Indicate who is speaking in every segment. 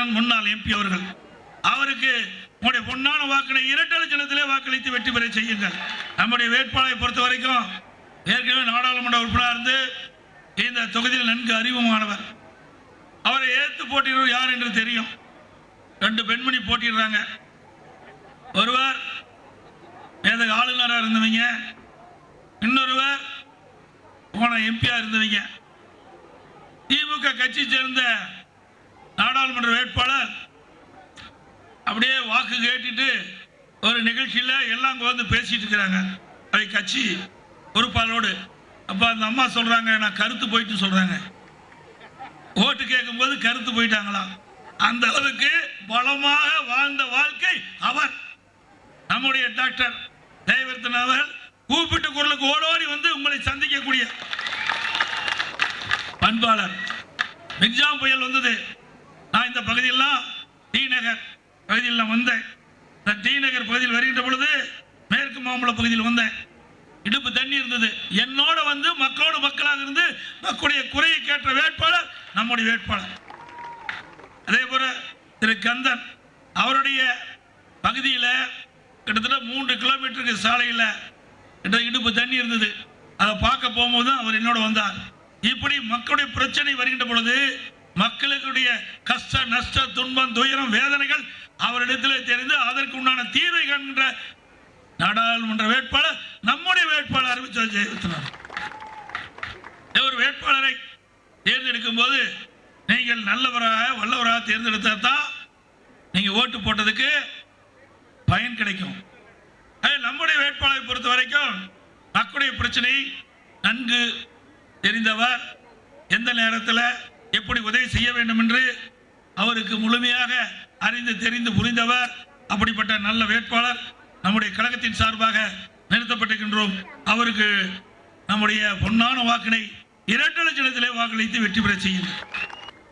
Speaker 1: ராஜேந்திரன் முன்னாள் எம்பி அவர்கள். அவருக்கு உங்களுடைய பொன்னான வாக்கினை இரட்டை சின்னத்திலே வாக்களித்து வெற்றி பெற செய்யுங்கள். நம்முடைய வேட்பாளரை பொறுத்த வரைக்கும் ஏற்கனவே நாடாளுமன்ற உறுப்பினர் இருந்து இந்த தொகுதியில் நன்கு அறிமுகமானவர். அவரை ஏற்று போட்டியிடுவர் யார் என்று தெரியும். 2 பெண்மணி போட்டிடுறாங்க. ஒருவர் மேதக ஆளுநராக இருந்தவங்க, இன்னொருவர் போன எம்பியா இருந்தவங்க. திமுக கட்சி சேர்ந்த நாடாளுமன்ற வேட்பாளர் அப்படியே வாக்கு கேட்டுட்டு ஒரு நிகழ்ச்சியில் எல்லாம் வந்து பேசிட்டு இருக்கிறாங்க. அவை கட்சி பொறுப்பாளரோடு. அப்போ அந்த அம்மா சொல்றாங்க, நான் கருத்து போயிட்டு சொல்றாங்க. ஓட்டு கேட்கும் போது கருத்து போயிட்டாங்களாம். அந்த அளவுக்கு பலமாக வாழ்ந்த வாழ்க்கை அவர். நம்முடைய டாக்டர் ஜெயவர்தன் அவர்கள் கூப்பிட்ட குரலுக்கு ஓடோடி வந்து உங்களை சந்திக்கக்கூடிய பண்பாளர். மிக்ஜாம் புயல் வந்தது. நான் இந்த பகுதியெல்லாம் டி நகர் பகுதியில் வந்தேன். இந்த டி நகர் பகுதியில் வருகின்ற பொழுது மேற்கு மாம்பழ பகுதியில் வந்தேன். இடுப்பு தண்ணி இருந்தது. என்னோட வந்து மக்களோடு மக்களாக இருந்து மக்களுடைய குறையை கேட்ட வேட்பாளர் நம்முடைய வேட்பாளர். அதே போல திரு கந்தன் அவருடைய பகுதியில் கிட்டத்தட்ட 3 கிலோமீட்டருக்கு சாலையில் இடுப்பு தண்ணி இருந்தது. அதை பார்க்க போகும்போது அவர் என்னோட வந்தார். இப்படி மக்களுடைய பிரச்சனை வருகின்ற பொழுது மக்களுடைய கஷ்ட நஷ்ட துன்பம் துயரம் வேதனைகள் அவரிடத்தில் தெரிந்து அதற்கு உண்டான தீர்வை காண்கின்ற நாடாளுமன்ற வேட்பாளர் நம்முடைய வேட்பாளர் அறிவிச்சார் ஜெயவர்தன். ஒரு வேட்பாளரை தேர்ந்தெடுக்கும் போது நீங்கள் நல்லவராக வல்லவராக தேர்ந்தெடுத்தா தான் நீங்க ஓட்டு போட்டதுக்கு பயன் கிடைக்கும். நம்முடைய வேட்பாளரை பொறுத்த வரைக்கும் மக்களுடைய பிரச்சனை நன்கு தெரிந்தவர், எந்த நேரத்தில் எப்படி உதவி செய்ய வேண்டும் என்று அவருக்கு முழுமையாக அறிந்து தெரிந்து புரிந்தவர். அப்படிப்பட்ட நல்ல வேட்பாளர் நம்முடைய கழகத்தின் சார்பாக நிறுத்தப்பட்டிருக்கின்றோம். அவருக்கு நம்முடைய பொன்னான வாக்கினை இரட்டை சின்னத்திலே வாக்களித்து வெற்றி பெற செய்யுங்கள்.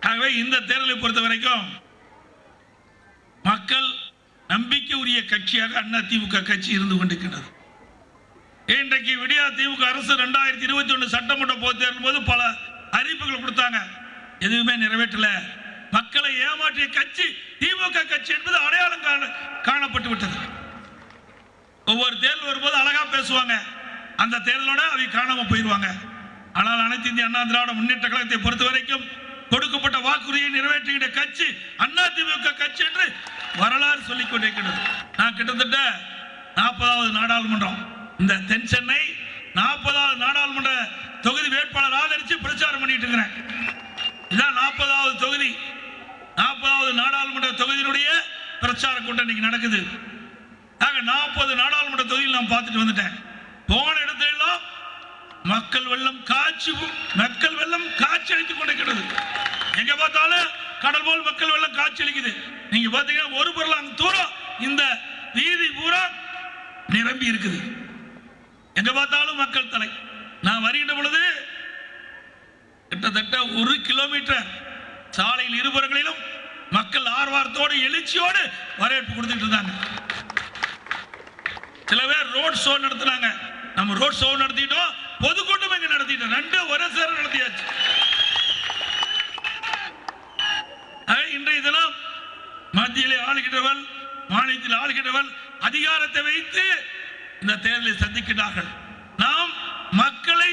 Speaker 1: ஆகவே இந்த தேர்தலை பொறுத்த வரைக்கும் மக்கள் நம்பிக்கை உரிய கட்சியாக அண்ணா திமுக கட்சி இருந்து கொண்டிருக்கிறது. இன்றைக்கு விடியா திமுக அரசு 2021 சட்டமன்ற பொதுத் தேர்தல் போது பல அறிவிப்புகள் கொடுத்தாங்க. எதுவுமே நிறைவேற்றல. மக்களை ஏமாற்றிய கட்சி திமுக கட்சி என்பது அடையாளம் காணப்பட்டு விட்டது. ஒவ்வொரு தேர்தல் வரும்போது அழகா பேசுவாங்க, அந்த தேர்தலோட அவை காணாம போயிடுவாங்க. ஆனால் அனைத்து இந்திய அண்ணா திராவிட முன்னேற்ற கழகத்தை பொறுத்த வரைக்கும் கொடுக்கப்பட்ட வாக்குறுதியை நிறைவேற்றுகின்ற கட்சி அண்ணா திமுக கட்சி என்று வரலாறு சொல்லிக் கொண்டிருக்கிறது. நான் கிட்டத்தட்ட 40வது நாடாளுமன்றம், இந்த தென் சென்னை 40வது நாடாளுமன்ற தொகுதி வேட்பாளர் ஆதரித்து பிரச்சாரம் பண்ணிட்டு இருக்கிறேன். இதான் 40வது தொகுதி, 40வது நாடாளுமன்ற தொகுதியினுடைய பிரச்சார கூட்டம் இன்னைக்கு நடக்குது. 40 நாடாளுமன்ற தொகுதியில் நான் பார்த்துட்டு வந்துட்டேன். போன இடத்துல எல்லாம் மக்கள் வெள்ளம் காட்சி அளித்துக் கொண்டிருக்கிறது. எங்க பார்த்தாலும் கடல் போல் மக்கள் வெள்ளம் காட்சி அளிக்குது. நீங்க பாத்தீங்கன்னா ஒரு பொருளாங்க தூரம் இந்த வீதி பூரா நிரம்பி இருக்குது. எங்க பார்த்தாலும் மக்கள் தலை. நான் வருகின்ற பொழுது கிட்டத்தட்ட 1 கிலோமீட்டர் சாலையில் இருபுறங்களிலும் மக்கள் ஆர்வாரத்தோடு எழுச்சியோடு வரவேற்பு கொடுத்துட்டு இருந்தாங்க. சில பேர் ரோட் ஷோ நடத்தினாங்க. நம்ம ரோட் ஷோ நடத்திட்டோம், பொதுக்கூட்டம் இங்க நடத்திட்டோம். 2 ஒரே சேர நடத்தியாச்சு. இன்றைய தினம் மத்தியிலே ஆளுகின்றவள், மாநிலத்தில் ஆளுகின்றவள் அதிகாரத்தை வைத்து இந்த தேர்தலை சந்திக்கிறார்கள். நாம் மக்களை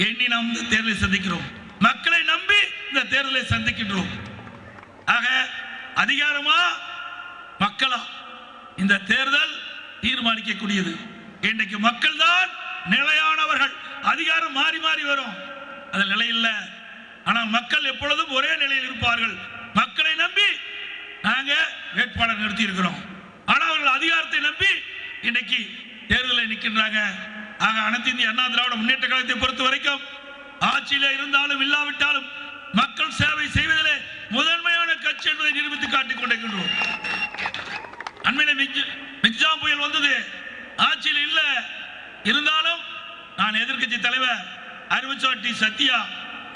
Speaker 1: எண்ணி நாம் இந்த தேர்தலை சந்திக்கிறோம். மக்களை நம்பி இந்த தேர்தலை சந்திக்கின்றோம். ஆக அதிகாரமா மக்களா இந்த தேர்தல் தீர்மானிக்கக்கூடியது. இன்றைக்கு மக்கள் தான் நிலையானவர்கள். அதிகாரம் மாறி மாறி வரும், அது நிலையில்ல. ஆனால் மக்கள் எப்பொழுதும் ஒரே நிலையில் இருப்பார்கள். மக்களை நம்பி நாங்க வேட்பாளர் நிறுத்தி இருக்கிறோம். ஆனால் அவர்கள் அதிகாரத்தை நம்பி இன்னைக்கு தேர்தலை நிற்கின்றாங்க. ஆக அனைத்து இந்திய அண்ணா திராவிட முன்னேற்ற கழகத்தை பொறுத்த வரைக்கும் ஆட்சியில இருந்தாலும் இல்லாவிட்டாலும் மக்கள் சேவை செய்வதிலே முதன்மையான கட்சி என்பதை நிரூபித்து காட்டிக் கொண்டிருக்கின்றோம். அண்மையில மிக்ஜாம் புயல் வந்தது, ஆட்சியில் இல்ல இருந்தாலும் நான் எதிர்கட்சி தலைவர் அறிவிச்சார் டி சத்யா,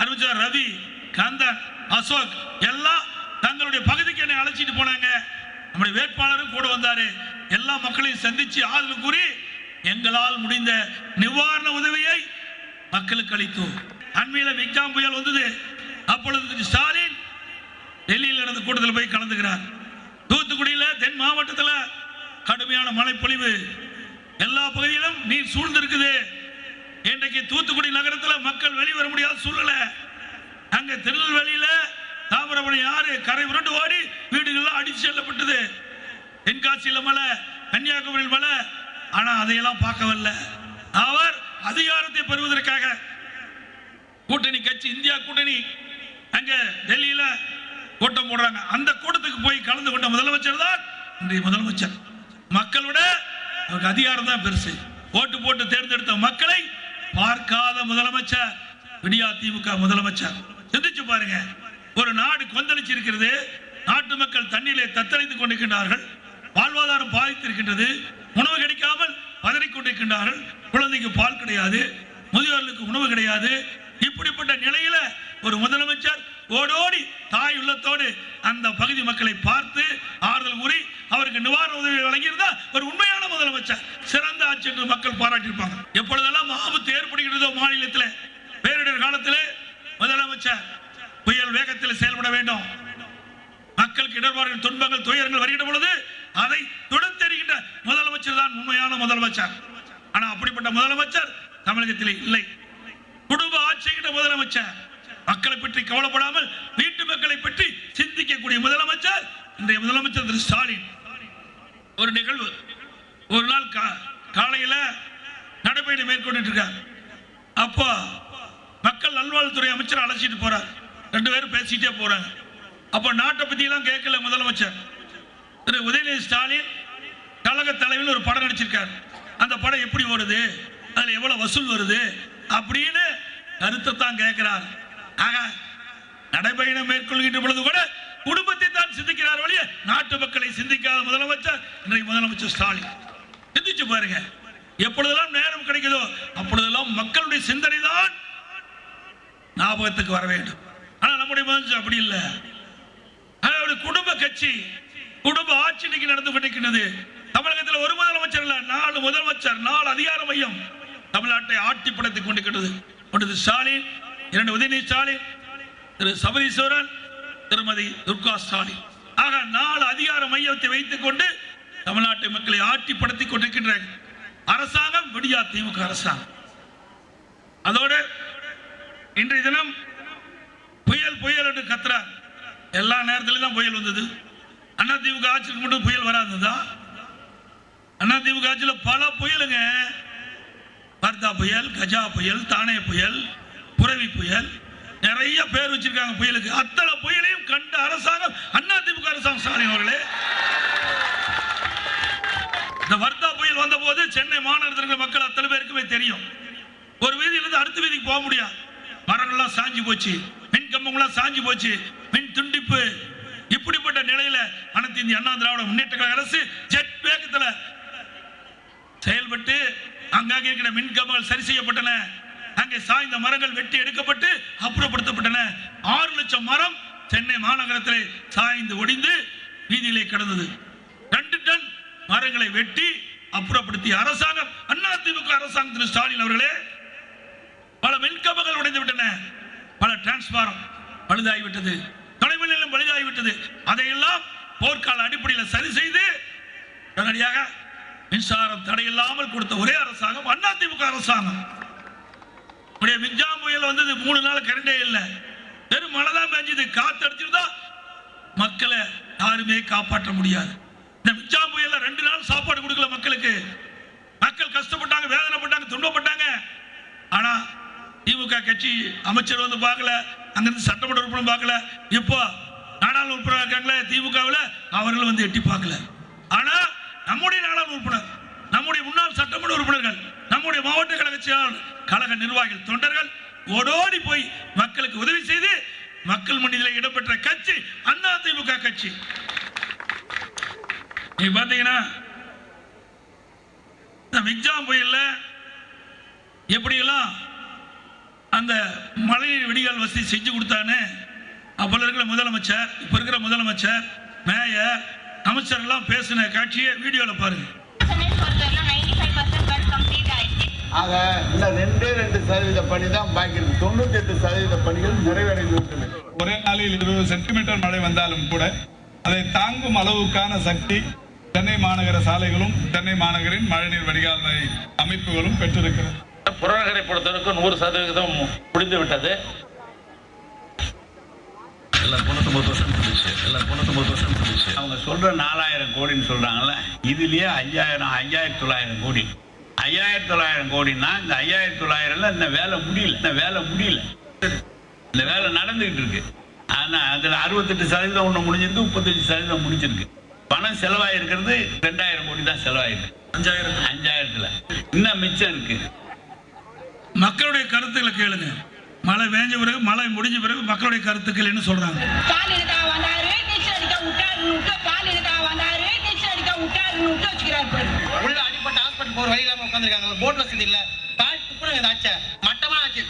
Speaker 1: அறிவிச்சார் ரவி, கந்தன், அசோக் எல்லாம் தங்களுடைய பகுதிக்கு என்னை அழைச்சிட்டு போனாங்க. நம்முடைய வேட்பாளரும் கூட வந்தாரு. எல்லா மக்களையும் சந்திச்சு ஆதரவு கூறி எங்களால் முடிந்த நிவாரண உதவியை மக்களுக்கு அளித்தோம். அண்மையில் மிக்ஜாம் புயல் வந்தது. அப்பொழுது ஸ்டாலின் டெல்லியில் நடந்த கூட்டத்தில் போய் கலந்துக்கிறார். தூத்துக்குடியில் தென் மாவட்டத்தில் கடுமையான மழைப்பொழிவு, எல்லா பகுதியிலும் நீர் சூழ்ந்திருக்குது. இன்றைக்கு தூத்துக்குடி நகரத்தில் மக்கள் வெளிவர முடியாத சூழ்நிலை. அங்க திருநெல்வேலியில தாமிரபரணி ஆறு கரை புரண்டு ஓடி வீடுகள்லாம் அடிச்சு செல்லப்பட்டது. தென்காசியில மலை, கன்னியாகுமரியில் மலை. ஆனா அதையெல்லாம் பார்க்கவில்லை. அவர் அதிகாரத்தை பெறுவதற்காக கூட்டணி கட்சி, இந்தியா கூட்டணி அங்க டெல்லியில கூட்டம் போடுறாங்க. அந்த கூட்டத்துக்கு போய் கலந்து கொண்ட முதலமைச்சர் தான் இன்றைய முதலமைச்சர். மக்களோட அவருக்கு அதிகாரம் தான் பெருசு. ஓட்டு போட்டு தேர்ந்தெடுத்த மக்களை பார்க்காத முதலமைச்சர் விடியா திமுக முதலமைச்சர். சிந்திச்சு பாருங்க, ஒரு நாடு கொந்தளிச்சு இருக்கிறது, நாட்டு மக்கள் தண்ணீரை தத்தளித்துக் கொண்டிருக்கின்றார்கள், வாழ்வாதாரம் பாதித்திருக்கின்றது, உணவு கிடைக்காமல் பதறிக் கொண்டிருக்கின்றார்கள், குழந்தைக்கு பால் கிடையாது, முதியோர்களுக்கு உணவு கிடையாது. இப்படிப்பட்ட நிலையில ஒரு முதலமைச்சர் ஓடோடி தாய் உள்ளத்தோடு அந்த பகுதி மக்களை பார்த்து ஆறுதல் கூறி அவருக்கு நிவாரண உதவி வழங்கியிருந்தா ஒரு உண்மையான முதலமைச்சர், சிறந்த ஆட்சி என்று மக்கள் பாராட்டியிருப்பாங்க. எப்பொழுதெல்லாம் ஆபத்து ஏற்படுகிறதோ மாநிலத்தில், பேரிடர் காலத்தில் முதலமைச்சர் புயல் வேகத்தில் செயல்பட வேண்டும். மக்களுக்கு இடர்பாடுகள், துன்பங்கள், துயரங்கள் வருகின்ற பொழுது அதை துடைத்தெறிகின்ற முதலமைச்சர் தான் உண்மையான முதலமைச்சர். ஆனா அப்படிப்பட்ட முதலமைச்சர் தமிழகத்தில் இல்லை. குடும்ப ஆட்சிகின்ற முதலமைச்சர், மக்களை பற்றி கவலைப்படாமல் வீட்டு மக்களை பற்றி சிந்திக்கக்கூடிய முதலமைச்சர் இன்றைய முதலமைச்சர் திரு ஸ்டாலின். ஒரு நிகழ்வு, ஒரு நாள் காலையில நடைபயணம் மேற்கொண்டு இருக்கார். அப்போ மக்கள் நல்வாழ்வுத்துறை அமைச்சர் அழைச்சிட்டு போறார். 2 பேரும் பேசிட்டே போறாங்க. அப்ப நாட்டை பத்தி எல்லாம் கேட்கல முதலமைச்சர். திரு உதயநிதி ஸ்டாலின் கழக தலைவர் ஒரு படம் நடிச்சிருக்காரு. அந்த படம் எப்படி ஓடுது, அதுல எவ்வளவு வசூல் வருது அப்படின்னு கருத்தை தான் கேட்கிறார். ஆக நடைபயணம் மேற்கொள்கின்ற பொழுது கூட குடும்பத்தை தான் சிந்திக்கிறார் வழிய நாட்டு மக்களை சிந்திக்காத முதலமைச்சர் இன்றைய முதலமைச்சர் ஸ்டாலின். சிந்திச்சு பாருங்க, எப்பொழுதெல்லாம் நேரம் கிடைக்குதோ அப்பொழுதெல்லாம் மக்களுடைய சிந்தனை தான் ஞாபகத்துக்கு வர வேண்டும். ஆனா நம்முடைய முதலமைச்சர் அப்படி இல்லை. குடும்ப கட்சி, குடும்ப ஆட்சி இன்னைக்கு நடந்து கொண்டிருக்கிறது. தமிழகத்தில் ஒரு முதலமைச்சர் இல்ல, 4 முதலமைச்சர், 4 அதிகார மையம் தமிழ்நாட்டை ஆட்டி படைத்துக் கொண்டிருக்கிறது. ஒன்று ஸ்டாலின், 2 உதயநிதி ஸ்டாலின், திரு சபரீஸ்வரன், திருமதி துர்கா ஸ்டாலின். ஆக 4 அதிகார மையத்தை வைத்துக் கொண்டு தமிழ்நாட்டு மக்களை ஆட்டி படுத்திக் கொண்டிருக்கின்ற அரசாங்கம் விடியா திமுக அரசாங்கம். அதோடு இன்றைய தினம் புயல் புயல் என்று கத்துறார். எல்லா நேரத்திலும் தான் புயல் வந்தது. அண்ணா திமுக ஆட்சிக்கு மட்டும் புயல் வராதுதா? அண்ணா திமுக ஆட்சியில் பல புயலுங்க. வர்தா புயல், கஜா புயல், தானே புயல், புரவி புயல், நிறைய பேர் வச்சிருக்காங்க புயலுக்கு. அத்தனை புயலையும் கண்ட அரசாங்கம் அண்ணா திமுக அரசாங்கம் ஸ்டாலின் அவர்களே. இந்த வர்தா புயல் வந்த போது சென்னை மாநகரத்தில் மக்கள் அத்தனை பேருக்குமே தெரியும். ஒரு வீதியிலிருந்து அடுத்த வீதிக்கு போக முடியாது. மரங்கள்லாம் சாஞ்சி போச்சு, மின் கம்பங்கள்லாம் சாஞ்சி போச்சு, மின் துண்டிப்பு. இப்படிப்பட்ட நிலையில அனைத்து இந்திய அண்ணா திராவிட முன்னேற்ற கழக அரசு ஜெட் வேகத்தில் செயல்பட்டு அங்காக இருக்கிற மின் கம்பங்கள் சரி செய்யப்பட்டன. அங்கே சாய்ந்த மரங்கள் வெட்டி எடுக்கப்பட்டு அப்புறப்படுத்தப்பட்டன. 6 லட்சம் மரம் சென்னை மாநகரத்திலே சாய்ந்து ஒடிந்து வீதியிலே கிடந்தது. 2 டன் மரங்களை வெட்டி அப்புறப்படுத்திய அரசாங்கம் அண்ணா திமுக அரசாங்கம். திரு ஸ்டாலின் அவர்களே, பல மின்கம்பங்கள் உடைந்து விட்டன, பல டிரான்ஸ்பாரம் பழுதாகிவிட்டது, தொலைமின் நிலையம் பழுதாகிவிட்டது. அதையெல்லாம் போர்க்கால அடிப்படையில் சரி செய்து உடனடியாக மின்சாரம் தடையில்லாமல் கொடுத்த ஒரே அரசாங்கம் அண்ணா திமுக அரசாங்கம். மின்சாரம் புயல் வந்தது, 3 நாள் கரண்டே இல்லை, வெறும் மழை தான் பெஞ்சது. காத்து அடிச்சிருந்தா மக்களை யாருமே காப்பாற்ற முடியாது. இந்த மின்சாரம் புயல்ல 2 நாள் சாப்பாடு கொடுக்கல மக்களுக்கு. மக்கள் கஷ்டப்பட்டாங்க, வேதனைப்பட்டாங்க, துன்பப்பட்டாங்க. ஆனா திமுக கட்சி அமைச்சர் வந்து பார்க்கல, அங்கிருந்து சட்டமன்ற உறுப்பினர் பார்க்கல, இப்போ நாடாளுமன்ற உறுப்பினர் இருக்காங்களே திமுகவில், அவர்கள் வந்து எட்டி பார்க்கல. ஆனா நம்முடைய நாடாளுமன்ற உறுப்பினர், நம்முடைய முன்னாள் சட்டமன்ற உறுப்பினர்கள், நம்முடைய மாவட்ட கழக செயலாளர், கழக நிர்வாகிகள், தொண்டர்கள் ஓடோடி போய் மக்களுக்கு உதவி செய்து மக்கள் மன்றத்தில் இடம்பெற்ற கட்சி அண்ணா திமுக கட்சி. நீங்க பாத்தீங்கன்னா மிக்ஜாம் புயல்ல எப்படியெல்லாம் அந்த மழைநீர் வடிகால் வசதி செஞ்சு கொடுத்தானே. அப்போ இருக்கிற முதலமைச்சர், இப்ப இருக்கிற முதலமைச்சர், மேயர், அமைச்சர் எல்லாம் பேசின காட்சியை வீடியோல பாருங்க.
Speaker 2: ஆக இன்னும் 2% பணி தான் பாக்கி இருக்கு. 98% பணிகள் நிறைவடைந்து விட்டது.
Speaker 3: ஒரே நாளில் 20 சென்டிமீட்டர் மழை வந்தாலும் கூட அதை தாங்கும் அளவுக்கான சக்தி சென்னை மாநகர சாலைகளும் சென்னை மாநகரின் மழைநீர் வடிகால் அமைப்புகளும் பெற்றிருக்கிறது.
Speaker 4: புறநகரை பொறுத்தவரைக்கும் 100% முடிந்து விட்டது.
Speaker 2: அவங்க சொல்ற 4000 கோடின்னு சொல்றாங்கல்ல, இதுலயே 5900 கோடி 5900 கோடினா இந்த 5900ல இந்த வேலை முடியல. இந்த வேலை நடந்துகிட்டு இருக்கு. ஆனா அதுல 68% ஒண்ணு முடிஞ்சிருக்கு, 35% முடிஞ்சிருக்கு. பணம் செலவாயிருக்கிறது 2000 கோடி தான் செலவாயிருக்கு. 5000த்துல இன்னும் மிச்சம் இருக்கு.
Speaker 1: மக்களுடைய கருத்துக்களை கேளுங்க. மழை வேஞ்ச பிறகு, மழை முடிஞ்ச பிறகு மக்களுடைய கருத்துக்கள் என்ன சொல்றாங்க?
Speaker 5: உள்ள அடிப்பட்ட ஹாஸ்பிட்டல் போற வழி இல்லாம உட்கார்ந்திருக்காங்க. போட் வசதி இல்ல. தாய் துப்புரம் ஏதாச்சு மட்டமா ஆச்சு.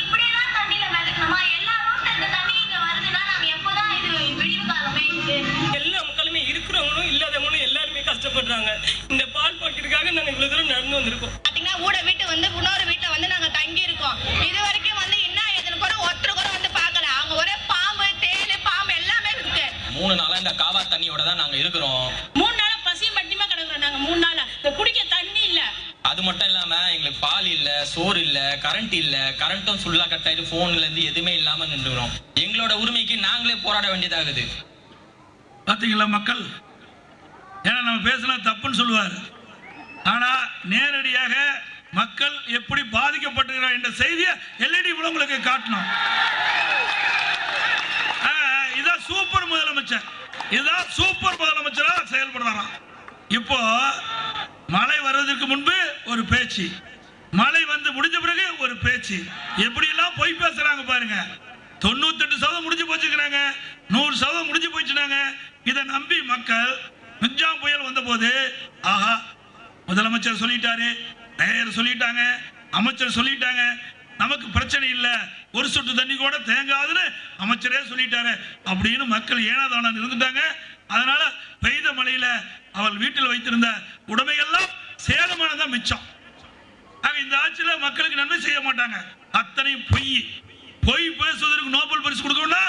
Speaker 6: இப்படி எல்லாம் தண்ணில மிதக்கணுமா? எல்லா ரோட்ல இந்த தண்ணி இங்க வருதுன்னா நாங்க எப்போதான் இது விடிவு காலமே இது?
Speaker 7: எல்லா மக்களுமே இருக்கிறவங்களும் இல்லாதவங்களும் எல்லாருமே கஷ்டப்படுறாங்க. இந்த பால் பாக்கெட்டுக்காக நாங்க இவ்வளவு தூரம் நடந்து வந்திருக்கோம்.
Speaker 6: பாத்தீங்கன்னா ஊட வீட்டு வந்து இன்னொரு வீட்டுல வந்து நாங்க தங்கி இருக்கோம். இது வரைக்கும் வந்து என்ன ஏதுன்னு கூட ஒருத்தர் கூட வந்து பார்க்கல. அங்க ஒரே பாம்பு, தேளு, பாம்பு எல்லாமே இருக்கு.
Speaker 8: 3 நாளா இந்த காவா தண்ணியோட தான் நாங்க இருக்கிறோம்.
Speaker 6: 3 நாளா பசி மட்டுமே கிடக்குறோம். நாங்க 3 நாளா இந்த குடிக்க தண்ணி இல்ல.
Speaker 8: அது மட்டும் இல்லாம எங்களுக்கு பால் இல்ல, சோறு இல்ல, கரண்ட் இல்ல. கரண்ட்டும் ஃபுல்லா கட் ஆயிட்டு, போன்ல இருந்து எதுவுமே இல்லாம நின்றுக்கிறோம். எங்களோட உரிமைக்கு நாங்களே போராட வேண்டியதாகுது.
Speaker 1: பாத்தீங்களா மக்கள்? ஏன்னா நம்ம பேசினா தப்புன்னு சொல்லுவார். ஆனா நேரடியாக மக்கள் எப்படி பாதிக்கப்பட்டிருக்கிறார் என்ற செய்தியை எல்இடி மூலம் உங்களுக்கு காட்டணும். இதான் சூப்பர் முதலமைச்சர். இதுதான் சூப்பர் முதலமைச்சரா செயல்படுறாராம். இப்போ மழை வர்றதுக்கு முன்பு ஒரு பேச்சு, மழை வந்து முடிஞ்ச பிறகு ஒரு பேச்சு. எப்படி எல்லாம் போய் பேசுறாங்க பாருங்க. 98% முடிஞ்சு போச்சுக்கிறாங்க, 100% முடிஞ்சு போயிடுச்சுனாங்க. இதை நம்பி மக்கள் மிக்ஜாம் புயல் வந்த போது, ஆஹா முதலமைச்சர் சொல்லிட்டாரு, மேயர் சொல்லிட்டாங்க, அமைச்சர் சொல்லிட்டாங்க, நமக்கு பிரச்சனை இல்லை, ஒரு சொட்டு தண்ணி கூட தேங்காதுன்னு அமைச்சரே சொல்லிட்டாரு அப்படின்னு மக்கள் ஏனாதானம் இருந்துட்டாங்க. அதனால பெய்த மழையில அவள் வீட்டில் வைத்திருந்த உடைமைகள்லாம் சேதமானதான் மிச்சம். ஆக இந்த ஆட்சியில மக்களுக்கு நன்மை செய்ய மாட்டாங்க. அத்தனையும் பொய் பேசுவதற்கு நோபல் பரிசு கொடுக்கணும்னா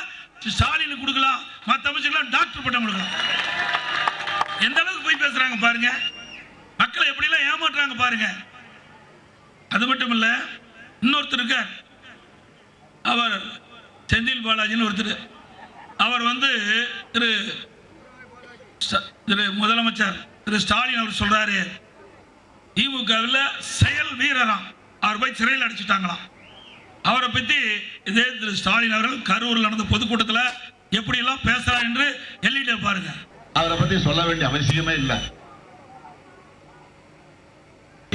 Speaker 1: ஸ்டாலின் கொடுக்கலாம், மற்ற அமைச்சர்கள் டாக்டர் பட்டம் கொடுக்கலாம். எந்த அளவுக்கு பொய் பேசுறாங்க பாருங்க, மக்களை எப்படி எல்லாம் ஏமாற்றுறாங்க பாருங்க. அது மட்டும் இல்ல, இன்னொருத்தர் இருக்கார், அவர் செந்தில் பாலாஜின்னு ஒருத்தர். அவர் வந்து திரு முதலமைச்சர் திரு ஸ்டாலின் அவர் சொல்றாரு, திமுகவில் செயல் வீரராம், அவர் போய் சிறையில் அடிச்சுட்டாங்களாம். அவரை பத்தி இதே திரு ஸ்டாலின் அவர்கள் கரூரில் நடந்த பொதுக்கூட்டத்தில் எப்படி எல்லாம் பேசுறார் என்று எல்இடி பாருங்க.
Speaker 2: அவரை பத்தி சொல்ல வேண்டிய அவசியமே இல்லை.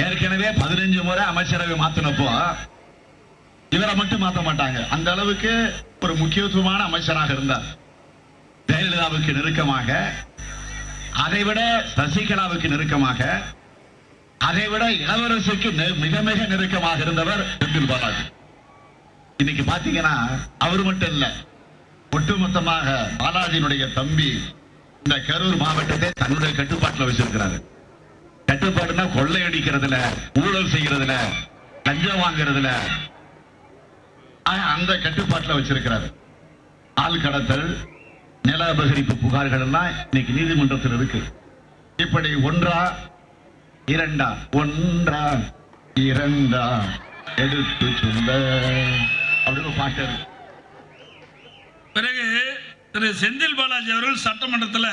Speaker 2: ஏற்கனவே 15 முறை அமைச்சரவை மாத்தினப்போ இவரை மட்டும் மாற்ற மாட்டாங்க. அந்த அளவுக்கு ஒரு முக்கியத்துவமான அமைச்சராக இருந்தார். ஜெயலலிதாவுக்கு நெருக்கமாக, அதைவிட சசிகலாவுக்கு நெருக்கமாக, அதைவிட இளவரசுக்கு மிக மிக நெருக்கமாக இருந்தவர் செந்தில் பாலாஜி. இன்னைக்கு பாத்தீங்கன்னா அவர் மட்டும் இல்ல, ஒட்டுமொத்தமாக பாலாஜியினுடைய தம்பி இந்த கரூர் மாவட்டத்தை தன்னுடைய கட்டுப்பாட்டில் வச்சிருக்கிறாரு. கட்டுப்பாடுனா கொள்ளையடிக்கிறதுல, ஊழல் செய்யறதுல, லஞ்சம் வாங்குறதுல அந்த கட்டுப்பாட்டில் வச்சிருக்கிறாரு. ஆள் கடத்தல், நில அபகரிப்பு புகார்கள் எல்லாம் இன்னைக்கு நீதிமன்றத்தில் இருக்கு. இப்படி ஒன்றா இரண்டா எடுத்து சொல்ல அப்படின்னு பாட்டு இருக்கு.
Speaker 1: பிறகு திரு செந்தில் பாலாஜி அவர்கள் சட்டமன்றத்தில்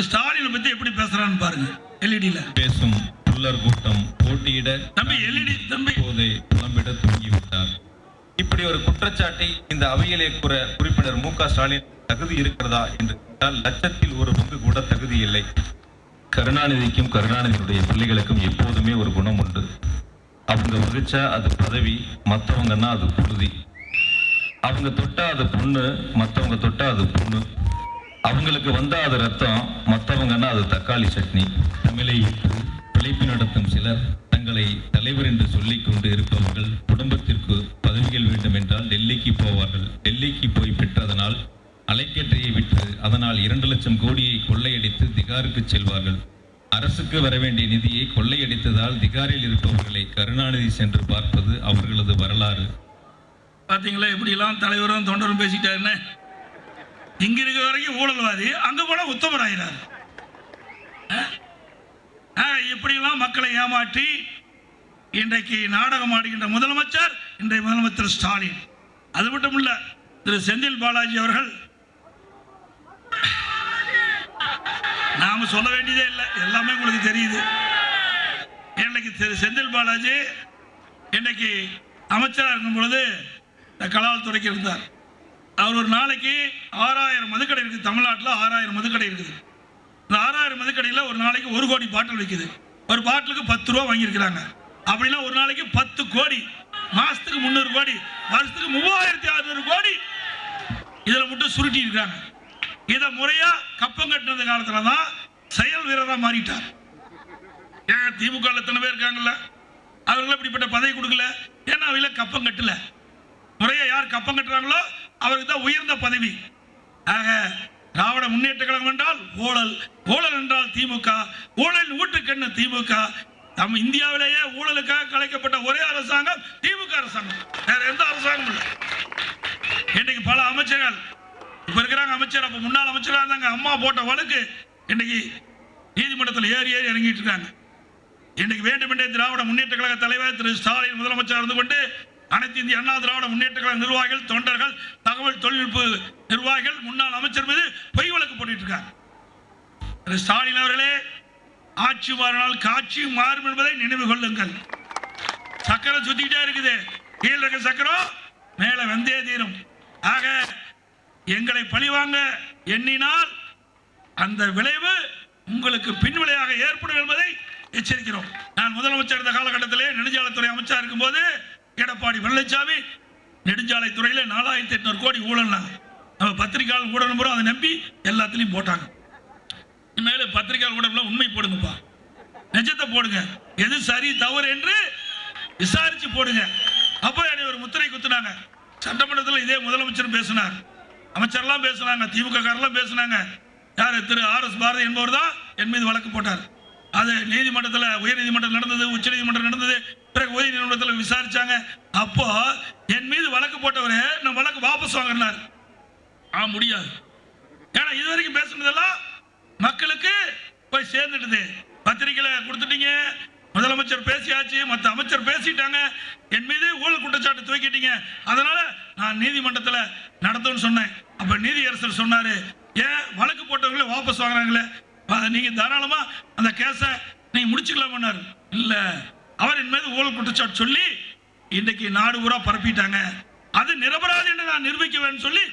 Speaker 1: ஸ்டாலினை பத்தி எப்படி பேசுறான்னு பாருங்க. எல்இடியில
Speaker 9: பேசும் புல்லர் கூட்டம் போட்டியிட
Speaker 1: தம்பி எல்இடி தம்பி
Speaker 9: போதை புலம்பிட துவங்கிவிட்டார். இப்படி ஒரு குற்றச்சாட்டை இந்த அவையிலே உறுப்பினர் மு.க. ஸ்டாலின் தகுதி இருக்கிறதா என்று கேட்டால் லட்சத்தில் ஒரு பங்கு கூட தகுதி இல்லை. கருணாநிதிக்கும் கருணாநிதியுடைய பிள்ளைகளுக்கும் எப்போதுமே ஒரு குணம் உண்டு. அவங்க வகிச்சா அது பதவி, மற்றவங்கன்னா அது புழுதி. அவங்க தொட்டா அது பொண்ணு, மற்றவங்க தொட்டா அது பொண்ணு. அவங்களுக்கு வந்தா அது ரத்தம், மற்றவங்கன்னா அது தக்காளி சட்னி. தமிழை பிழைப்பு நடத்தும் சிலர் தங்களை தலைவர் என்று சொல்லிக் கொண்டு இருப்பவர்கள் குடும்பத்திற்கு பதவிகள் வேண்டும் என்றால் டெல்லிக்கு போவார்கள். டெல்லிக்கு போய் பெற்றதனால் அலைக்கற்றையை விற்று அதனால் 2 லட்சம் கோடியை கொள்ளையடித்து திகாருக்கு செல்வார்கள். அரசுக்கு வர வேண்டிய நிதியை கொள்ளையடித்ததால் திகாரில் இருப்பவர்களை கருணாநிதி சென்று பார்ப்பது அவர்களது வரலாறு.
Speaker 1: பாத்தீங்களா எப்படிலாம் தலைவரும் தொண்டரும் பேசிட்டாருன்னு. இங்க இருக்கிற வரைக்கும் ஊழல்வாதி, அங்க போனா உத்தமராகிறார். இப்படிலாம் மக்களை ஏமாற்றி இன்றைக்கு நாடகம் ஆடுகின்ற முதலமைச்சர் இன்றைய முதலமைச்சர் ஸ்டாலின். அது மட்டும் இல்ல, திரு செந்தில் பாலாஜி அவர்கள் நாம சொல்ல வேண்டியதே இல்லை, எல்லாமே உங்களுக்கு தெரியுது. இன்னைக்கு திரு செந்தில் பாலாஜி இன்னைக்கு அமைச்சராக இருக்கும் பொழுது கலால் துறைக்கு இருந்தார். அவர் ஒரு நாளைக்கு 6000 மதுக்கடை இருக்குது. தமிழ்நாட்டில் 6000 மதுக்கடை இருக்குது. இந்த 6000 மதுக்கடையில் ஒரு நாளைக்கு 1 கோடி பாட்டில் விற்குது. ஒரு பாட்டிலுக்கு 10 ரூபா வாங்கியிருக்கிறாங்க. அப்படின்னா ஒரு நாளைக்கு 10 கோடி, மாசத்துக்கு 300 கோடி, வருஷத்துக்கு 3600 கோடி இதில் மட்டும் சுருட்டி இருக்காங்க. இதை முறையா கப்பம் கட்டினது காலத்துல தான் செயல் வீரராக மாறிட்டார். ஏன் திமுக எத்தனை பேர் இருக்காங்கல்ல, அவர்கள் இப்படிப்பட்ட பதவி கொடுக்கல. ஏன்னா அவையில கப்பம் கட்டல. முறையா யார் கப்பம் கட்டுறாங்களோ அவருக்கு தான் உயர்ந்த பதவி. ஆக திராவிட முன்னேற்ற கழகம் என்றால் ஊழல், ஊழல் என்றால் திமுக, ஊழல் ஊட்டுக்கண்ணு திமுக. நம்ம இந்தியாவிலேயே ஊழலுக்காக கலைக்கப்பட்ட ஒரே அரசாங்கம் திமுக அரசாங்கம், வேற எந்த அரசாங்கம் இல்லை. இன்னைக்கு பல அமைச்சர்கள் இப்ப இருக்கிறாங்க. அமைச்சர் அப்ப முன்னாள் அமைச்சராக இருந்தாங்க. அம்மா போட்ட வழக்கு இன்னைக்கு நீதிமன்றத்தில் ஏறி இறங்கிட்டு இருக்காங்க. இன்னைக்கு வேண்டுமென்றே திராவிட முன்னேற்ற கழக தலைவர் திரு ஸ்டாலின் முதலமைச்சர் இருந்து கொண்டு அனைத்து இந்திய அண்ணா திராவிட முன்னேற்ற கழக நிர்வாகிகள், தொண்டர்கள், தகவல் தொழில்நுட்ப நிர்வாகிகள், முன்னாள் அமைச்சர் மீது பொய் வழக்கு போட்டு இருக்காங்க. திரு ஸ்டாலின் அவர்களே, ஆட்சி மாறினால் காட்சி மாறும் என்பதை நினைவு கொள்ளுங்கள். சக்கரம் சுத்திக்கிட்டே இருக்குது. கீழே இருக்க சக்கரம் மேல வந்தே தீரும். ஆக எங்களை பழிவாங்க எண்ணினால் அந்த விளைவு உங்களுக்கு பின்விளையாக ஏற்படும் என்பதை எச்சரிக்கிறோம். நான் முதலமைச்சர் இந்த காலகட்டத்திலே நெடுஞ்சாலைத்துறை அமைச்சர் இருக்கும் போது எடப்பாடி பழனிசாமி நெடுஞ்சாலைத்துறையில 4800 கோடி ஊழல். நம்ம பத்திரிகையாளர் ஊடகம் அதை நம்பி எல்லாத்திலையும் போட்டாங்க. இனிமேல் பத்திரிகையாளர் ஊடகம் உண்மை போடுங்கப்பா, நிஜத்தை போடுங்க, எது சரி தவறு என்று விசாரிச்சு போடுங்க. அப்போ என்னை ஒரு முத்திரை குத்துனாங்க. சட்டமன்றத்தில் இதே முதலமைச்சர் பேசினார், அமைச்சர்லாம் பேசினாங்க, திமுக காரெல்லாம் பேசினாங்க. யார் திரு RS பாரதி என்பவர் தான் என் மீது வழக்கு போட்டார். அது நீதிமன்றத்தில், உயர் நீதிமன்றம் நடந்தது, உச்ச நீதிமன்றம் நடந்தது, பிறகு உயர் நீதிமன்றத்தில் விசாரிச்சாங்க. அப்போ என் மீது வழக்கு போட்டவரே நான் வழக்கு வாபஸ் வாங்கினார். முடியாது, ஏன்னா இதுவரைக்கும் பேசுனதெல்லாம் மக்களுக்கு போய் சேர்ந்துடுது. பத்திரிகையில கொடுத்துட்டீங்க, முதலமைச்சர் பேசியாச்சு, மற்ற அமைச்சர் பேசிட்டாங்க, என் மீது ஊழல் குற்றச்சாட்டு தூக்கிட்டீங்க, அதனால நான் நீதிமன்றத்தில் நடத்தும்னு சொன்னேன். அப்ப நீதியரசர் சொன்னாரு, ஏன் வழக்கு போட்டவங்களே வாபஸ் வாங்குறாங்களே, நீங்க தாராளமா அந்த கேஸை நீங்க முடிச்சுக்கலாம். இல்ல, அவர் என் மீது ஊழல் குற்றச்சாட்டு சொல்லி இன்னைக்கு நாடு பூரா பரப்பிட்டாங்க, அது நிரபராதி என்று நான் நிரூபிக்க சொல்லி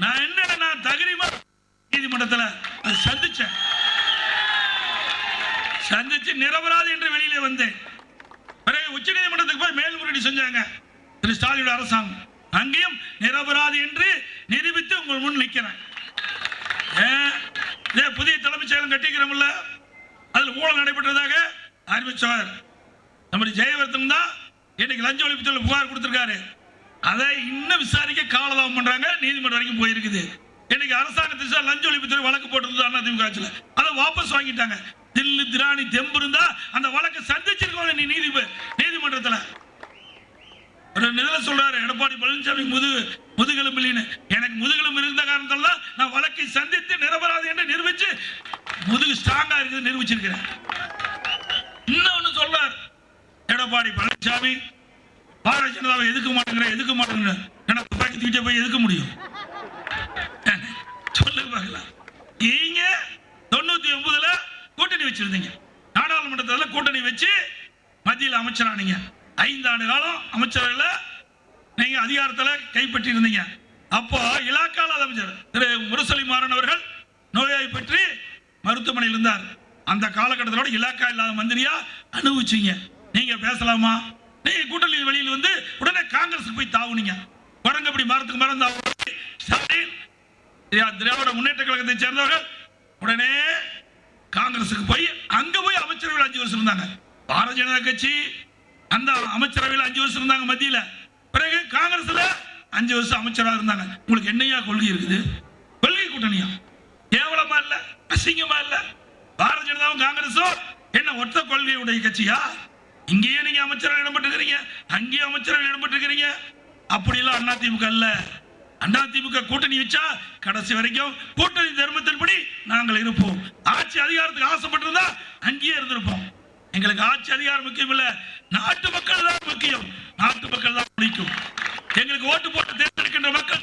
Speaker 1: நான் தகுதிமா நீதிமன்றத்தில் அதை சந்திச்சு நிரபராதி என்று வெளியிலே வந்தேன். பிறகு உச்ச நீதிமன்றத்துக்கு போய் மேல்முறையீடு செஞ்சாங்க திரு ஸ்டாலின் அரசாங்கம். அங்கேயும் நிரபராதி என்று நிரூபித்து உங்கள் முன் நிற்கிறேன். புதிய தலைமைச் செயலம் கட்டிக்கிறோம்ல, அதில் ஊழல் நடைபெற்றதாக அறிவிச்சவர் நம்முடைய ஜெயவர்தன் தான் இன்னைக்கு லஞ்ச ஒழிப்புத்துறையில் புகார் கொடுத்திருக்காரு. அதை இன்னும் விசாரிக்க காலதாமம் பண்றாங்க, நீதிமன்றம் வரைக்கும் போயிருக்குது. இன்னைக்கு அரசாங்கத்தில் லஞ்ச ஒழிப்புத்துறை வழக்கு போட்டிருந்தது அதிமுக ஆட்சியில், அதை வாபஸ் வாங்கிட்டாங்க. தில்லு திராணி தெம்பு இருந்தா அந்த வழக்கை சந்திச்சிருக்கோம் நீதிமன்றத்தில். ஒரு நிதில சொல்றாரு எடப்பாடி பழனிசாமி முதுகெலும்பிலின்னு. எனக்கு முதுகெலும்பு இருந்த காரணத்தால் தான் நான் வழக்கை சந்தித்து நிரபராதி என்று நிரூபிச்சு முதுகு ஸ்ட்ராங்கா இருக்குது நிரூபிச்சிருக்கிறேன். இன்னொன்னு சொல்றார் எடப்பாடி பழனிசாமி, பாரதிய ஜனதாவை எதுக்க மாட்டேங்கிற எனக்கு துப்பாக்கி தூக்கிட்டே போய் எதுக்க முடியும்? சொல்லுங்க பார்க்கலாம். நீங்க 99ல கூட்டணி வச்சிருந்தீங்க, நாடாளுமன்றத்தில் கூட்டணி வச்சு மத்தியில் அமைச்சரானீங்க. 5 ஆண்டு காலம் அமைச்சரவையில் நீங்க அதிகாரத்தில் கைப்பற்றி இருந்தீங்க. அப்போ இலாக்கால அமைச்சர் திரு முரசொலி மாறன் அவர்கள் நோயாய்ப்பற்றி மருத்துவமனையில் இருந்தார். அந்த காலகட்டத்தோட இலாக்கா இல்லாத மந்திரியா அனுபவிச்சீங்க. நீங்க பேசலாமா? நீங்க கூட்டணி வெளியில் வந்து உடனே காங்கிரஸுக்கு போய் தாவுனீங்க. குரங்கப்படி மரத்துக்கு மரம் ஸ்டாலின் திராவிட முன்னேற்ற கழகத்தை சேர்ந்தவர்கள் உடனே காங்கிரஸுக்கு போய் அங்க போய் அமைச்சரவையில் 5 வருஷம் இருந்தாங்க. பாரதிய ஜனதா கட்சி அந்த அமைச்சரவையில் 5 வருஷம் இருந்தாங்க மத்தியில. பிறகு காங்கிரஸ்ல 5 வருஷம் அமைச்சராக இருந்தாங்க. உங்களுக்கு என்னையா கொள்கை இருக்குது? கொள்கை கூட்டணியா? கேவலமா இல்ல, அசிங்கமா இல்ல? பாரதிய ஜனதாவும் காங்கிரஸும் என்ன ஒத்த கொள்கையுடைய கட்சியா? இங்கேயே நீங்க அமைச்சர்கள் இடம்பெற்றிருக்கிறீங்க, அங்கேயே அமைச்சர்கள் இடம்பெற்றிருக்கிறீங்க. அப்படிலாம் அதிமுக இல்ல. அதிமுக கூட்டணி வச்சா கடைசி வரைக்கும் கூட்டணி தர்மத்தின்படி நாங்கள் இருப்போம். ஆட்சி அதிகாரத்துக்கு ஆசைப்பட்டிருந்தா அங்கேயே இருந்திருப்போம். எங்களுக்கு ஆட்சி அதிகாரம் முக்கியம் இல்ல, நாட்டு மக்கள் தான் முக்கியம். நாட்டு மக்கள் தான் முடிக்கும். எங்களுக்கு ஓட்டு போட்டு தேர்ந்தெடுக்கின்ற மக்கள்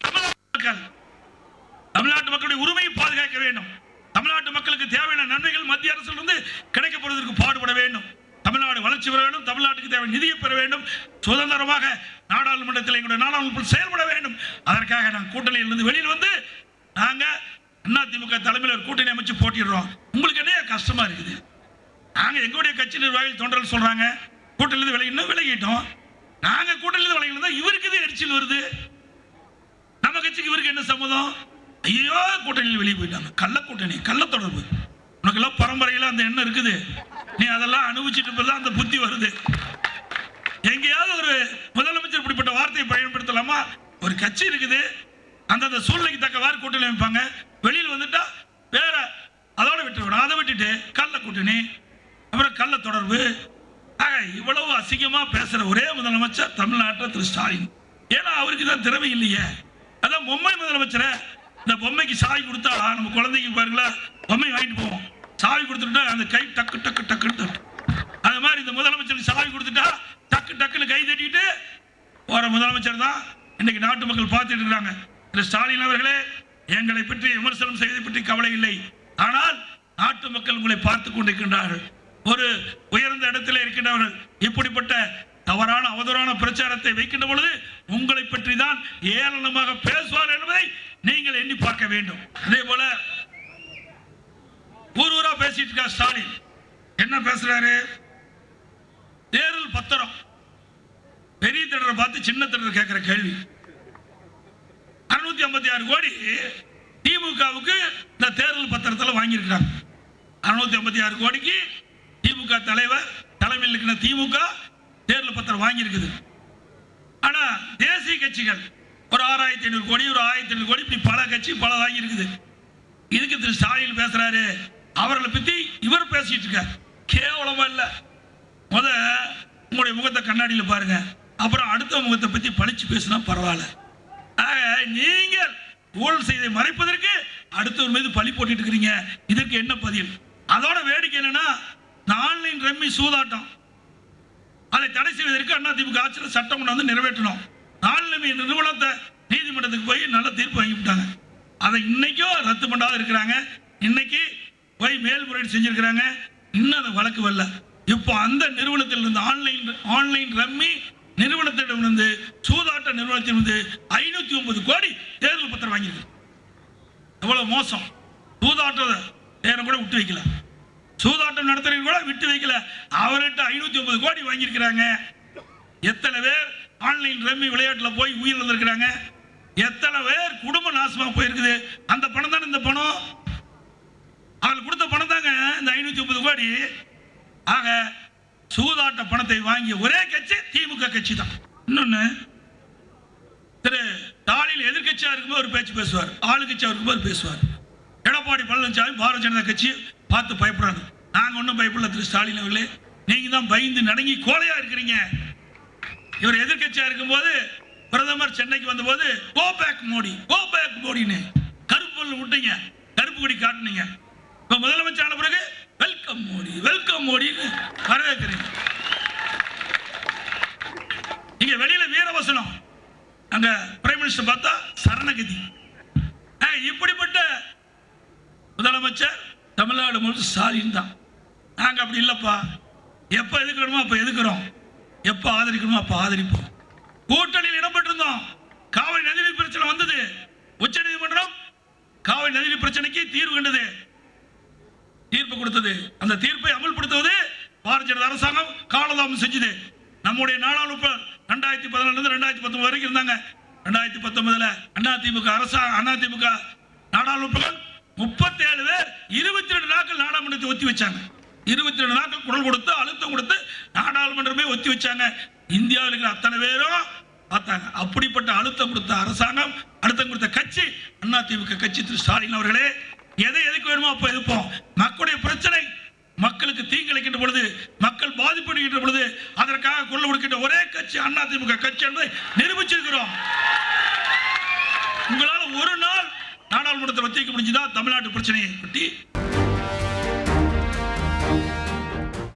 Speaker 1: தமிழ்நாட்டு மக்களுடைய உரிமையை பாதுகாக்க வேண்டும். தமிழ்நாட்டு மக்களுக்கு தேவையான நன்மைகள் மத்திய அரசிலிருந்து கிடைக்கப்படுவதற்கு பாடுபட வேண்டும். தமிழ்நாடு வளர்ச்சி பெற வேண்டும். தமிழ்நாட்டுக்கு தேவை நிதியை பெற வேண்டும். சுதந்திரமாக நாடாளுமன்றத்தில் எங்களுடைய நாடாளுமன்றம் செயல்பட வேண்டும். அதற்காக நாங்கள் கூட்டணியிலிருந்து வெளியில் வந்து நாங்க அதிமுக தலைமையில் ஒரு கூட்டணி அமைச்சு போட்டிடுறோம். உங்களுக்கு என்ன கஷ்டமா இருக்குது? நாங்க எங்களுடைய கட்சி நிர்வாகிகள் தொண்டர்கள் சொல்றாங்க கூட்டணியிலிருந்து விலகினோம், விலகிட்டோம். நாங்க கூட்டணியிலிருந்து விலகினதா இவருக்கு எரிச்சல் வருது. நம்ம கட்சிக்கு இவருக்கு என்ன சம்மதம்? ஐயோ கூட்டணியில் வெளியே போயிட்டாங்க. கள்ள கூட்டணி, கள்ள தொடர்பு. உனக்கெல்லாம் பரம்பரையில அந்த எண்ணம் இருக்குது. நீ அதெல்லாம் அனுபவிச்சுட்டு அந்த புத்தி வருது. எங்கேயாவது ஒரு முதலமைச்சர் இப்படிப்பட்ட வார்த்தையை பயன்படுத்தலாமா? ஒரு கட்சி இருக்குது, அந்தந்த சூழ்நிலைக்கு தக்கவாறு கூட்டணி அமைப்பாங்க. வெளியில் வந்துட்டா வேற அதோட விட்டுவிடும். அதை விட்டுட்டு கள்ள கூட்டணி, அப்புறம் கள்ள தொடர்பு. இவ்வளவு அசிங்கமா பேசுற ஒரே முதலமைச்சர் தமிழ்நாட்டில் திரு ஸ்டாலின். ஏன்னா அவருக்கு தான் திறமை இல்லையே. அதான் பொம்மை முதலமைச்சர. இந்த பொம்மைக்கு சாவி கொடுத்தா நம்ம குழந்தைக்கு பாருங்களா பொம்மை வாங்கிட்டு போவோம். சாவி கொடுத்துட்டா அந்த கை டக்கு டக்கு டக்குன்னு தட்டும். அந்த மாதிரி இந்த முதலமைச்சருக்கு சாவி கொடுத்துட்டா டக்கு டக்குன்னு கை தட்டிட்டு போற முதலமைச்சர் தான் இன்னைக்கு நாட்டு மக்கள் பார்த்துட்டு இருக்காங்க. திரு ஸ்டாலின் அவர்களே, எங்களை பற்றி விமர்சனம் செய்வதை பற்றி கவலை இல்லை. ஆனால் நாட்டு மக்கள் உங்களை பார்த்து கொண்டிருக்கின்றார்கள். ஒரு உயர்ந்த இடத்தில் இருக்கின்றவர்கள் இப்படிப்பட்ட தவறான அவதூறான பிரச்சாரத்தை வைக்கின்ற பொழுது உங்களை பற்றி தான் ஏளனமாக பேசுவார் என்பதை நீங்கள் எண்ணி பார்க்க வேண்டும். அதே போல ஊரூரா பேசிட்டு இருக்க ஸ்டாலின் என்ன பேசுறாரு? தேர்தல் பத்திரம் பெரிய திடரை பார்த்து சின்ன திடரை கேட்கிற கேள்வி. 656 கோடி திமுகவுக்கு இந்த தேர்தல் பத்திரத்தில் வாங்கியிருக்கிறாங்க. 656 கோடிக்கு திமுக தலைவர் தலைமையில் இருக்கிற திமுக தேர்தல் பத்திரம் வாங்கி இருக்குது. ஆனா தேசிய கட்சிகள் ஒரு 6500 கோடி, ஒரு 1500 கோடி, இப்படி பல கட்சி பல வாங்கி இருக்குது. இதுக்கு திரு ஸ்டாலின் பேசுறாரு. அவர்களை பத்தி இவர் பேசிட்டு இருக்கார். கேவலமா இல்ல? முத உங்களுடைய முகத்தை கண்ணாடியில் பாருங்க, அப்புறம் அடுத்த முகத்தை பத்தி பழிச்சு பேசினா பரவாயில்ல. நீங்கள் ஊழல் செய்தை மறைப்பதற்கு அடுத்தவர் மீது பழி போட்டுட்டு இருக்கிறீங்க. இதற்கு என்ன பதில்? அதோட வேடிக்கை என்னன்னா, ஆன்லைன் ரம்மி சூதாட்டம் அதை தடை செய்வதற்கு அதிமுக ஆட்சியில் சட்டம் கொண்டு வந்து நிறைவேற்றணும். ஆன்லைன் நிறுவனத்தை நீதிமன்றத்துக்கு போய் நல்ல தீர்ப்பு வாங்கிவிட்டாங்க. அதை இன்னைக்கும் ரத்து பண்ணாத இருக்கிறாங்க. இன்னைக்கு போய் மேல்முறையீடு செஞ்சிருக்கிறாங்க. இன்னும் அந்த வழக்கு வரல. இப்போ அந்த நிறுவனத்தில் இருந்து ஆன்லைன் ரம்மி நிறுவனத்திடமிருந்து சூதாட்ட நிறுவனத்திலிருந்து 509 கோடி தேர்தல் பத்திரம் வாங்கியிருக்கு. எவ்வளவு மோசம்! சூதாட்ட நேரம் கூட விட்டு வைக்கல, சூதாட்டம் நடத்துறவங்க கூட விட்டு வைக்கல. அவர்கிட்ட 509 கோடி வாங்கியிருக்கிறாங்க. எத்தனை பேர் ஆன்லைன் ரம்மி விளையாட்டுல போய் உயிர் வந்திருக்கிறாங்க? எத்தனை பேர் குடும்ப நாசமா போயிருக்குது? அந்த பணம் தானே இந்த பணம். அவர்கள் கொடுத்த பணம் தாங்க இந்த 509 கோடி. ஆக சூதாட்ட பணத்தை வாங்கிய ஒரே கட்சி திமுக கட்சி தான். இன்னொன்னு, திரு ஸ்டாலின் எதிர்கட்சியா இருக்கும்போது ஒரு பேச்சு பேசுவார், ஆளுங்கட்சியா இருக்கும்போது பேசுவார். எடப்பாடி பழனிசாமி பாரதிய ஜனதா கட்சி பார்த்து பயப்படுறாங்க. நாங்க ஒன்றும் பயப்படல திரு ஸ்டாலின் அவர்களே, நீங்க தான் பயந்து நடுங்கி கோலையா இருக்கிறீங்க. இவர் எதிர்கட்சியா இருக்கும்போது பிரதமர் சென்னைக்கு வந்தபோது go back Modi, go back மோடின்னு கருப்பு விட்டீங்க, கருப்பு கொடி காட்டினீங்க. இப்ப முதலமைச்சர் ஆன பிறகு வெல்கம் மோடி, வெல்கம் மோடின்னு வரவேற்கிறீங்க. இங்க வெளியில வீரவசனம், அங்க பிரைம் மினிஸ்டர் பார்த்தா சரணகதி. இப்படிப்பட்ட முதலமைச்சர் தமிழ்நாடு முழுவதும் ஸ்டாலின் தான். நாங்க அப்படி இல்லப்பா, எப்ப எதுக்கணுமோ அப்ப எதுக்குறோம், எப்ப ஆதரிக்கணுமோ அப்ப ஆதரிப்போம். கூட்டணியில் இடம்பெற்றிருந்தோம். காவிரி நதிநீர் பிரச்சனை வந்தது, உச்ச நீதிமன்றம் காவிரி நதிநீர் பிரச்சனைக்கு தீர்வு கண்டது, தீர்ப்பு கொடுத்தது. அந்த தீர்ப்பை அமல்படுத்துவது பாரதிய ஜனதா அரசாங்கம் காலதாமம் செஞ்சது. நம்முடைய நாடாளுமன்றம் 2014 2019 வரைக்கும் இருந்தாங்க. 2019 அதிமுக நாடாளுமன்றம் 37 பேர் 22 நாட்கள் நாடாளுமன்றத்தை ஒத்தி வச்சாங்க. 22 நாட்கள் குரல் கொடுத்து அழுத்தம் கொடுத்து நாடாளுமன்றமே ஒத்தி வச்சாங்க. இந்தியாவில் இருக்கிற அத்தனை பேரும் பார்த்தாங்க. அப்படிப்பட்ட அழுத்தம் கொடுத்த அரசாங்கம், அழுத்தம் கொடுத்த கட்சி அதிமுக கட்சி. திரு ஸ்டாலின் அவர்களே, எதை எதுக்கு வேணுமோ அப்ப எதுப்போம். மக்களுடைய பிரச்சனை மக்களுக்கு தீங்கிழைக்கின்ற பொழுது, மக்கள் பாதிப்படுகின்ற பொழுது அதற்காக குரல் கொடுக்கின்ற ஒரே கட்சி அதிமுக கட்சி என்பதை நிரூபிச்சிருக்கிறோம். உங்களால் ஒரு நாள் நாடாளுமன்றத்தை ஒத்திவைக்க முடிஞ்சுதா தமிழ்நாட்டு பிரச்சனையை பற்றி?